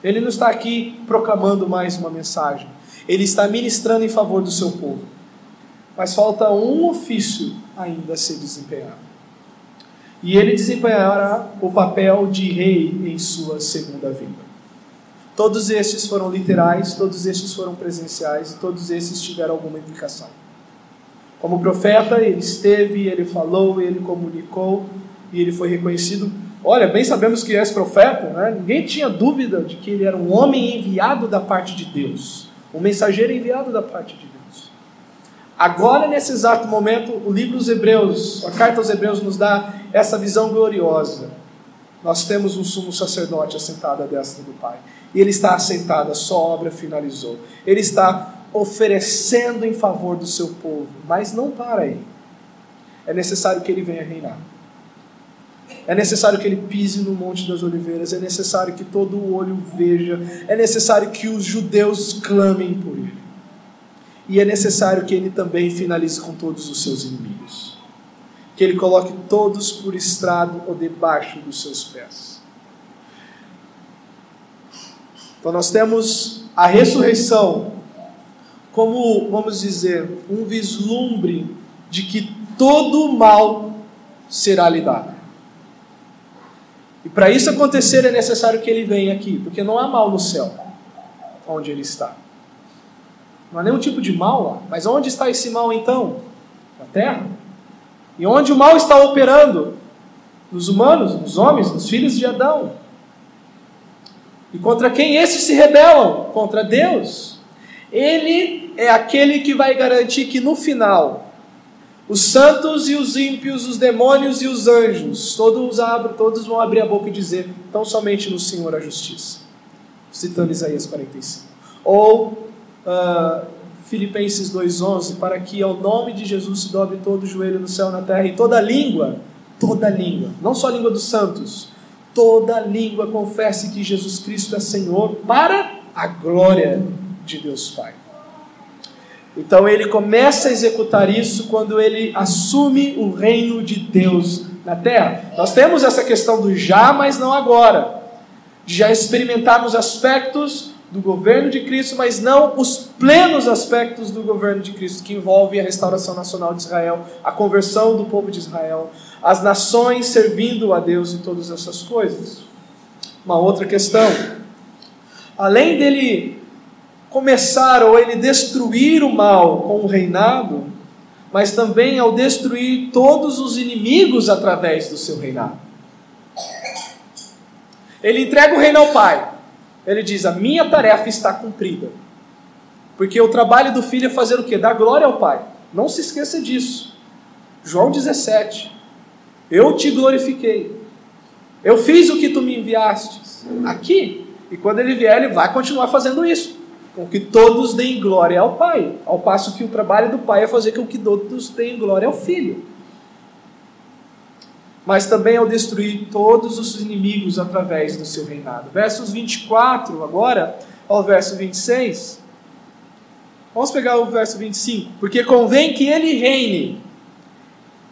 Ele não está aqui proclamando mais uma mensagem. Ele está ministrando em favor do seu povo. Mas falta um ofício ainda a ser desempenhado. E ele desempenhará o papel de rei em sua segunda vinda. Todos estes foram literais, todos estes foram presenciais, e todos estes tiveram alguma implicação. Como profeta, ele esteve, ele falou, ele comunicou, e ele foi reconhecido. Olha, bem sabemos que és profeta, né? Ninguém tinha dúvida de que ele era um homem enviado da parte de Deus, um mensageiro enviado da parte de Deus. Agora, nesse exato momento, o livro dos Hebreus, a carta aos Hebreus nos dá essa visão gloriosa. Nós temos um sumo sacerdote assentado à destra do Pai. E ele está assentado, a sua obra finalizou. Ele está oferecendo em favor do seu povo, mas não para aí. É necessário que ele venha reinar. É necessário que ele pise no Monte das Oliveiras, é necessário que todo o olho veja, é necessário que os judeus clamem por ele. E é necessário que ele também finalize com todos os seus inimigos. Que ele coloque todos por estrado ou debaixo dos seus pés. Então nós temos a ressurreição como, vamos dizer, um vislumbre de que todo o mal será lidado. E para isso acontecer é necessário que ele venha aqui, porque não há mal no céu, onde ele está. Não há nenhum tipo de mal lá. Mas onde está esse mal então? Na terra. E onde o mal está operando? Nos humanos, nos homens, nos filhos de Adão. E contra quem esses se rebelam? Contra Deus. Ele é aquele que vai garantir que no final os santos e os ímpios, os demônios e os anjos, todos vão abrir a boca e dizer: tão somente no Senhor a justiça. Citando Isaías 45. Ou Filipenses 2,11, para que ao nome de Jesus se dobre todo o joelho no céu e na terra, e toda língua, não só a língua dos santos, toda língua confesse que Jesus Cristo é Senhor, para a glória de Deus Pai. Então ele começa a executar isso quando ele assume o reino de Deus na terra. Nós temos essa questão do já, mas não agora. De já experimentarmos aspectos do governo de Cristo, mas não os plenos aspectos do governo de Cristo, que envolve a restauração nacional de Israel, a conversão do povo de Israel, as nações servindo a Deus e todas essas coisas. Uma outra questão. Além dele começar ou ele destruir o mal com o reinado, mas também ao destruir todos os inimigos através do seu reinado. Ele entrega o reino ao Pai. Ele diz: a minha tarefa está cumprida. Porque o trabalho do Filho é fazer o quê? Dar glória ao Pai. Não se esqueça disso. João 17. Eu te glorifiquei. Eu fiz o que tu me enviastes. Aqui. E quando ele vier, ele vai continuar fazendo isso. Com que todos deem glória ao Pai. Ao passo que o trabalho do Pai é fazer com que todos deem glória ao Filho. Mas também ao destruir todos os inimigos através do seu reinado. Versos 24 agora ao verso 26. Vamos pegar o verso 25. Porque convém que ele reine.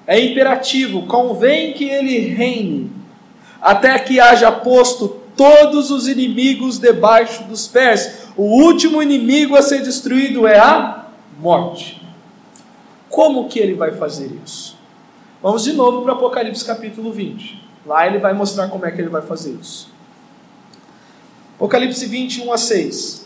É imperativo, convém que ele reine, até que haja posto todos os inimigos debaixo dos pés. O último inimigo a ser destruído é a morte. Como que ele vai fazer isso? Vamos de novo para Apocalipse capítulo 20. Lá ele vai mostrar como é que ele vai fazer isso. Apocalipse 20, 1 a 6.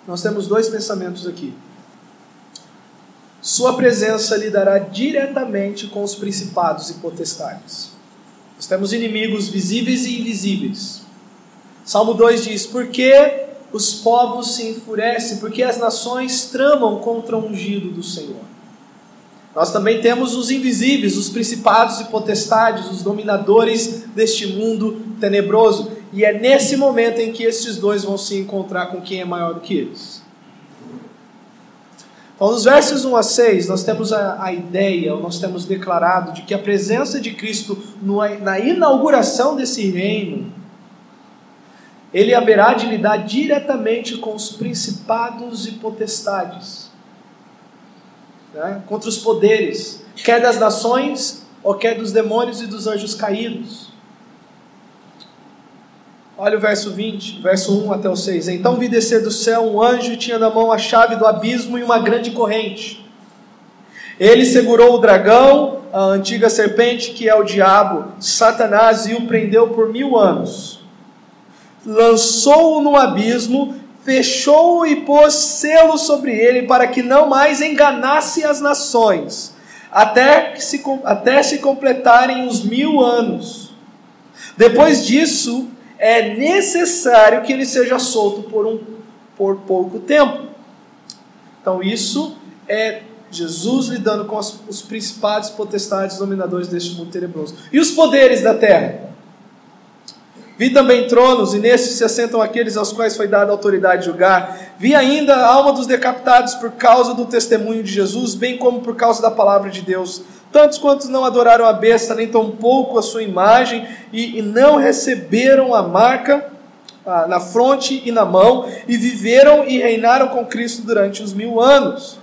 Nós temos dois pensamentos aqui. Sua presença lidará diretamente com os principados e potestades. Nós temos inimigos visíveis e invisíveis. Salmo 2 diz: por que os povos se enfurecem? Porque as nações tramam contra o ungido do Senhor. Nós também temos os invisíveis, os principados e potestades, os dominadores deste mundo tenebroso. E é nesse momento em que estes dois vão se encontrar com quem é maior do que eles. Então, nos versos 1 a 6, nós temos a ideia, ou nós temos declarado, de que a presença de Cristo na inauguração desse reino, ele haverá de lidar diretamente com os principados e potestades, né? Contra os poderes, quer das nações, ou quer dos demônios e dos anjos caídos. Olha o verso 20, verso 1 até o 6. Então vi descer do céu um anjo e tinha na mão a chave do abismo e uma grande corrente. Ele segurou o dragão, a antiga serpente, que é o diabo, Satanás, e o prendeu por 1000 anos. Lançou-o no abismo, fechou-o e pôs selo sobre ele, para que não mais enganasse as nações, até se completarem os 1000 anos. Depois disso, é necessário que ele seja solto por pouco tempo. Então isso é Jesus lidando com os principados, potestades, dominadores deste mundo tenebroso. E os poderes da terra? Vi também tronos, e nestes se assentam aqueles aos quais foi dada a autoridade de julgar. Vi ainda a alma dos decapitados por causa do testemunho de Jesus, bem como por causa da palavra de Deus. Tantos quantos não adoraram a besta, nem tampouco a sua imagem, e não receberam a marca na fronte e na mão, e viveram e reinaram com Cristo durante os 1000 anos.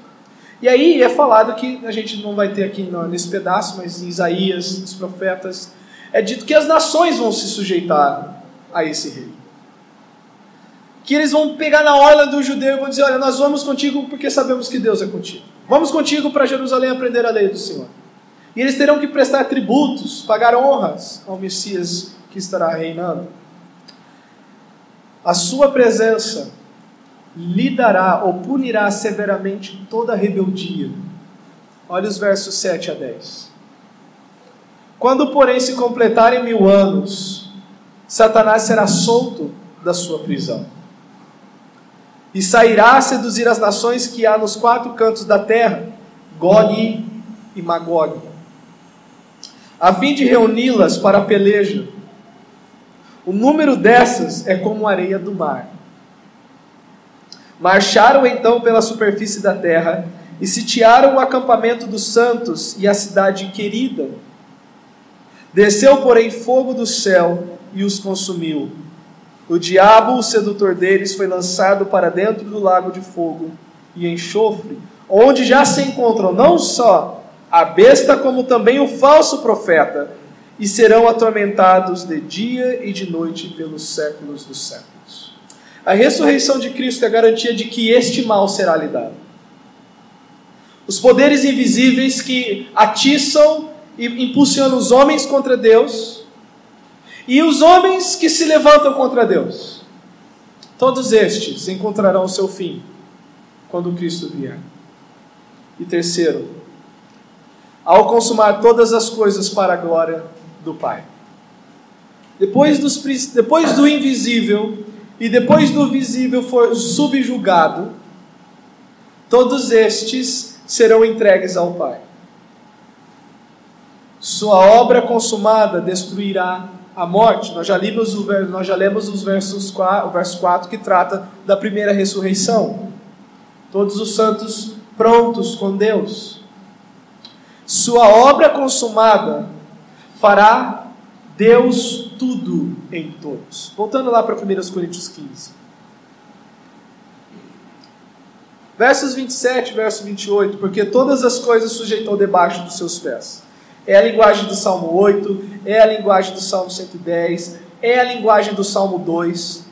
E aí é falado que, a gente não vai ter aqui nesse pedaço, mas em Isaías, nos profetas, é dito que as nações vão se sujeitar a esse rei. Que eles vão pegar na orla do judeu e vão dizer, olha, nós vamos contigo porque sabemos que Deus é contigo. Vamos contigo para Jerusalém aprender a lei do Senhor. E eles terão que prestar tributos, pagar honras ao Messias que estará reinando. A sua presença lidará ou punirá severamente toda rebeldia. Olha os versos 7 a 10. Quando, porém, se completarem 1000 anos, Satanás será solto da sua prisão e sairá a seduzir as nações que há nos 4 cantos da terra, Gog e Magog, a fim de reuni-las para a peleja. O número dessas é como a areia do mar. Marcharam então pela superfície da terra e sitiaram o acampamento dos santos e a cidade querida. Desceu, porém, fogo do céu e os consumiu. O diabo, o sedutor deles, foi lançado para dentro do lago de fogo e enxofre, onde já se encontram não só a besta, como também o falso profeta, e serão atormentados de dia e de noite pelos séculos dos séculos. A ressurreição de Cristo é a garantia de que este mal será lidado. Os poderes invisíveis que atiçam e impulsionam os homens contra Deus, e os homens que se levantam contra Deus, todos estes encontrarão o seu fim quando Cristo vier. E terceiro, ao consumar todas as coisas para a glória do Pai. Depois do invisível e depois do visível for subjugado, todos estes serão entregues ao Pai. Sua obra consumada destruirá a morte. Nós já lemos o verso 4 que trata da primeira ressurreição. Todos os santos prontos com Deus. Sua obra consumada fará Deus tudo em todos. Voltando lá para 1 Coríntios 15. Versos 27 e verso 28. Porque todas as coisas sujeitou debaixo dos seus pés. É a linguagem do Salmo 8, é a linguagem do Salmo 110, é a linguagem do Salmo 2,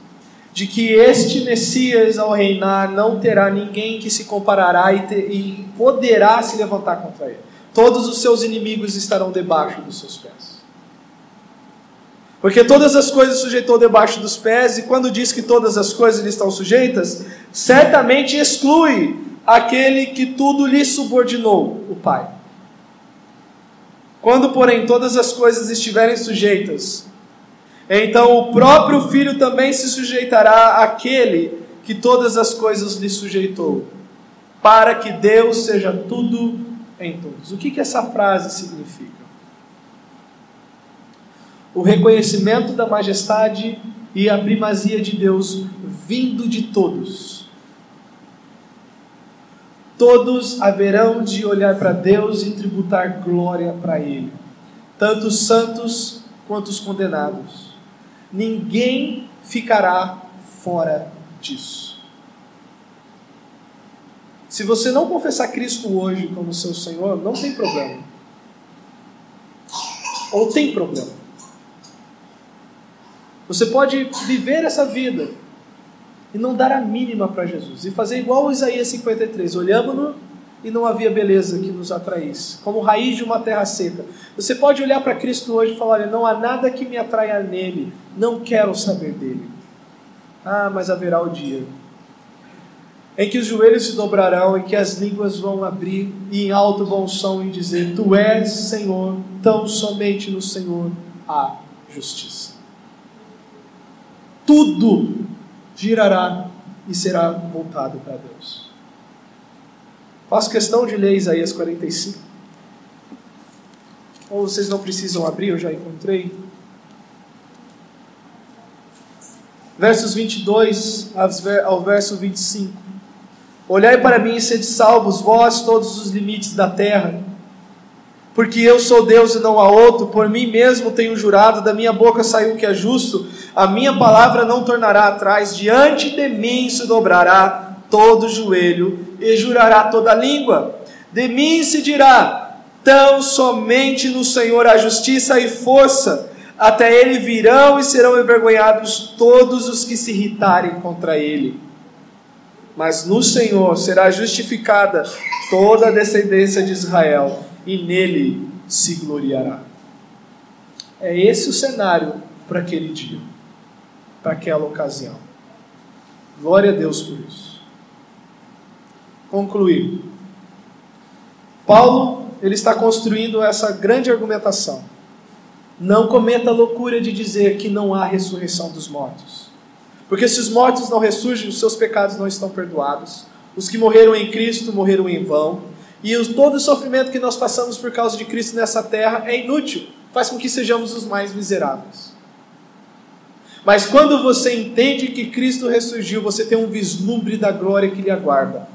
de que este Messias, ao reinar, não terá ninguém que se comparará e poderá se levantar contra ele. Todos os seus inimigos estarão debaixo dos seus pés. Porque todas as coisas sujeitou debaixo dos pés, e quando diz que todas as coisas lhe estão sujeitas, certamente exclui aquele que tudo lhe subordinou, o Pai. Quando, porém, todas as coisas estiverem sujeitas, então o próprio Filho também se sujeitará àquele que todas as coisas lhe sujeitou, para que Deus seja tudo em todos. O que essa frase significa? O reconhecimento da majestade e a primazia de Deus vindo de todos. Todos haverão de olhar para Deus e tributar glória para Ele, tanto os santos quanto os condenados. Ninguém ficará fora disso. Se você não confessar Cristo hoje como seu Senhor, não tem problema. Ou tem problema. Você pode viver essa vida e não dar a mínima para Jesus, e fazer igual Isaías 53, olhamos-no e não havia beleza que nos atraísse, como raiz de uma terra seca. Você pode olhar para Cristo hoje e falar, olha, não há nada que me atraia nele, não quero saber dele. Ah, mas haverá o dia em que os joelhos se dobrarão e que as línguas vão abrir e em alto bom som e dizer, tu és Senhor, tão somente no Senhor há justiça. Tudo girará e será voltado para Deus. Faço questão de ler Isaías 45. Ou vocês não precisam abrir, eu já encontrei. Versos 22 ao verso 25. Olhai para mim e sede salvos, vós todos os limites da terra. Porque eu sou Deus e não há outro, por mim mesmo tenho jurado, da minha boca saiu o que é justo, a minha palavra não tornará atrás, diante de mim se dobrará todo joelho e jurará toda língua. De mim se dirá, tão somente no Senhor há justiça e força, até Ele virão e serão envergonhados todos os que se irritarem contra Ele. Mas no Senhor será justificada toda a descendência de Israel, e nele se gloriará. É esse o cenário para aquele dia, para aquela ocasião. Glória a Deus por isso. Concluir. Paulo, ele está construindo essa grande argumentação. Não cometa a loucura de dizer que não há ressurreição dos mortos. Porque se os mortos não ressurgem, os seus pecados não estão perdoados. Os que morreram em Cristo morreram em vão. E todo o sofrimento que nós passamos por causa de Cristo nessa terra é inútil. Faz com que sejamos os mais miseráveis. Mas quando você entende que Cristo ressurgiu, você tem um vislumbre da glória que lhe aguarda.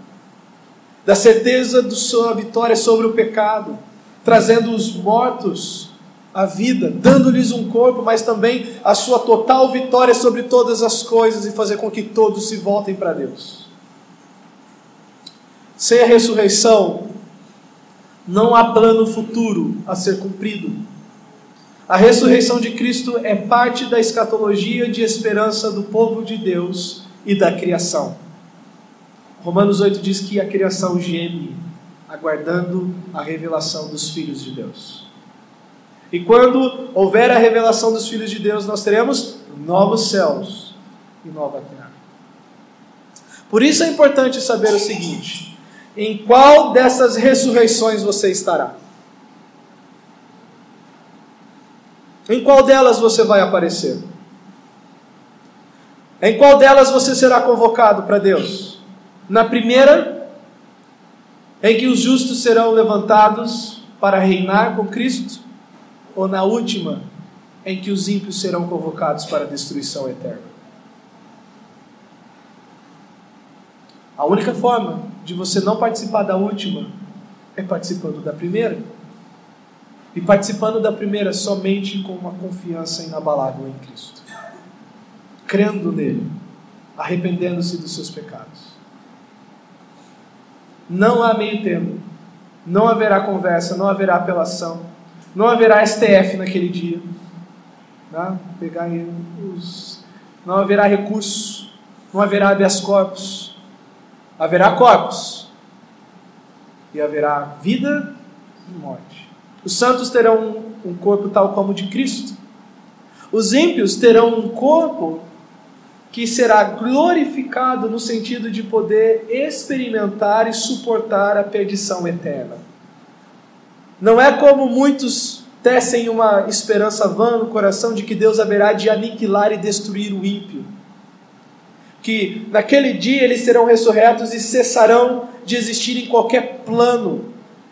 Da certeza da sua vitória sobre o pecado. Trazendo os mortos à vida. Dando-lhes um corpo, mas também a sua total vitória sobre todas as coisas. E fazer com que todos se voltem para Deus. Sem a ressurreição, não há plano futuro a ser cumprido. A ressurreição de Cristo é parte da escatologia de esperança do povo de Deus e da criação. Romanos 8 diz que a criação geme, aguardando a revelação dos filhos de Deus. E quando houver a revelação dos filhos de Deus, nós teremos novos céus e nova terra. Por isso é importante saber o seguinte: em qual dessas ressurreições você estará? Em qual delas você vai aparecer? Em qual delas você será convocado para Deus? Na primeira, em que os justos serão levantados para reinar com Cristo? Ou na última, em que os ímpios serão convocados para a destruição eterna? A única forma de você não participar da última é participando da primeira. E participando da primeira somente com uma confiança inabalável em Cristo. Crendo nele, arrependendo-se dos seus pecados. Não há meio termo. Não haverá conversa, não haverá apelação. Não haverá STF naquele dia. Tá? Não haverá recurso. Não haverá habeas corpus. Haverá corpos, e haverá vida e morte. Os santos terão um corpo tal como o de Cristo. Os ímpios terão um corpo que será glorificado no sentido de poder experimentar e suportar a perdição eterna. Não é como muitos tecem uma esperança vã no coração de que Deus haverá de aniquilar e destruir o ímpio. Que naquele dia eles serão ressurretos e cessarão de existir em qualquer plano,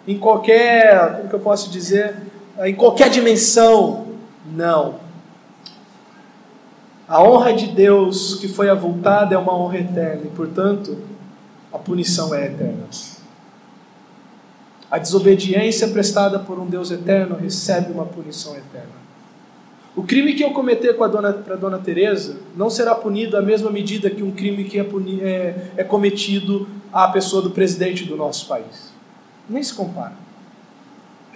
em qualquer, como que eu posso dizer, em qualquer dimensão. Não. A honra de Deus que foi avultada é uma honra eterna e, portanto, a punição é eterna. A desobediência prestada por um Deus eterno recebe uma punição eterna. O crime que eu cometer para a Dona Teresa não será punido à mesma medida que um crime que é cometido à pessoa do presidente do nosso país. Nem se compara.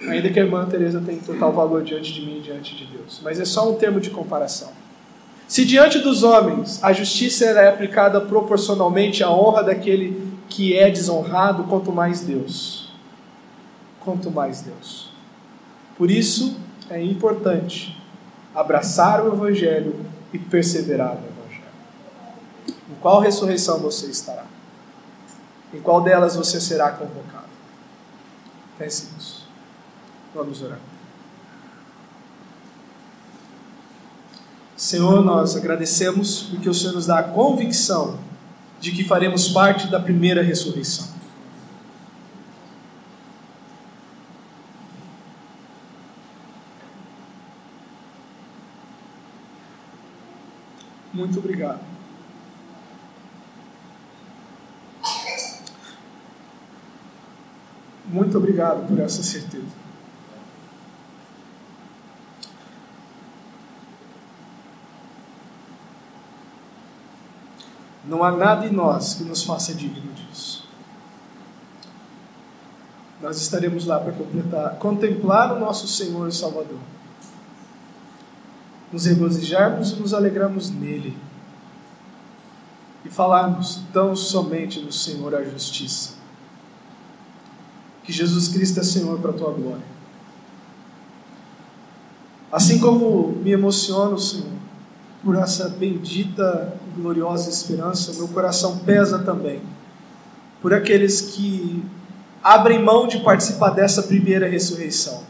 Ainda que a irmã Teresa tenha total valor diante de mim e diante de Deus. Mas é só um termo de comparação. Se diante dos homens a justiça é aplicada proporcionalmente à honra daquele que é desonrado, quanto mais Deus. Quanto mais Deus. Por isso é importante abraçar o Evangelho e perseverar no Evangelho. Em qual ressurreição você estará? Em qual delas você será convocado? Pense nisso. Vamos orar. Senhor, nós agradecemos porque o Senhor nos dá a convicção de que faremos parte da primeira ressurreição. Muito obrigado. Muito obrigado por essa certeza. Não há nada em nós que nos faça digno disso. Nós estaremos lá para contemplar o nosso Senhor e Salvador. Nos regozijarmos e nos alegrarmos nele. E falarmos tão somente no Senhor a justiça. Que Jesus Cristo é Senhor para a tua glória. Assim como me emociono, Senhor, por essa bendita e gloriosa esperança, meu coração pesa também por aqueles que abrem mão de participar dessa primeira ressurreição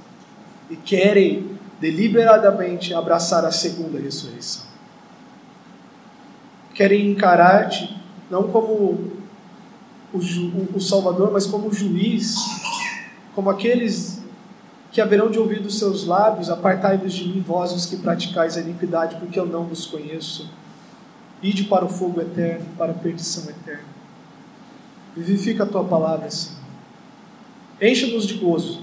e querem deliberadamente abraçar a segunda ressurreição. Querem encarar-te não como o Salvador, mas como o juiz, como aqueles que haverão de ouvir dos seus lábios: apartai-vos de mim, vós os que praticais a iniquidade, porque eu não vos conheço. Ide para o fogo eterno, para a perdição eterna. Vivifica a tua palavra, Senhor. Encha-nos de gozo,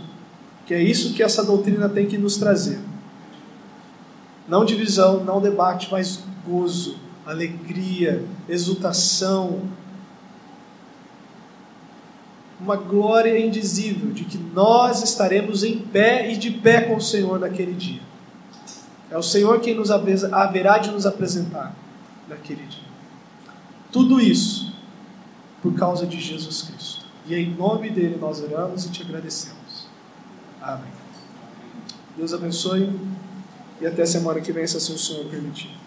que é isso que essa doutrina tem que nos trazer. Não divisão, não debate, mas gozo, alegria, exultação, uma glória indizível de que nós estaremos em pé e de pé com o Senhor naquele dia. É o Senhor quem nos haverá de nos apresentar naquele dia. Tudo isso por causa de Jesus Cristo. E em nome dele nós oramos e te agradecemos. Amém. Deus abençoe e até semana que vem, se assim o Senhor permitir.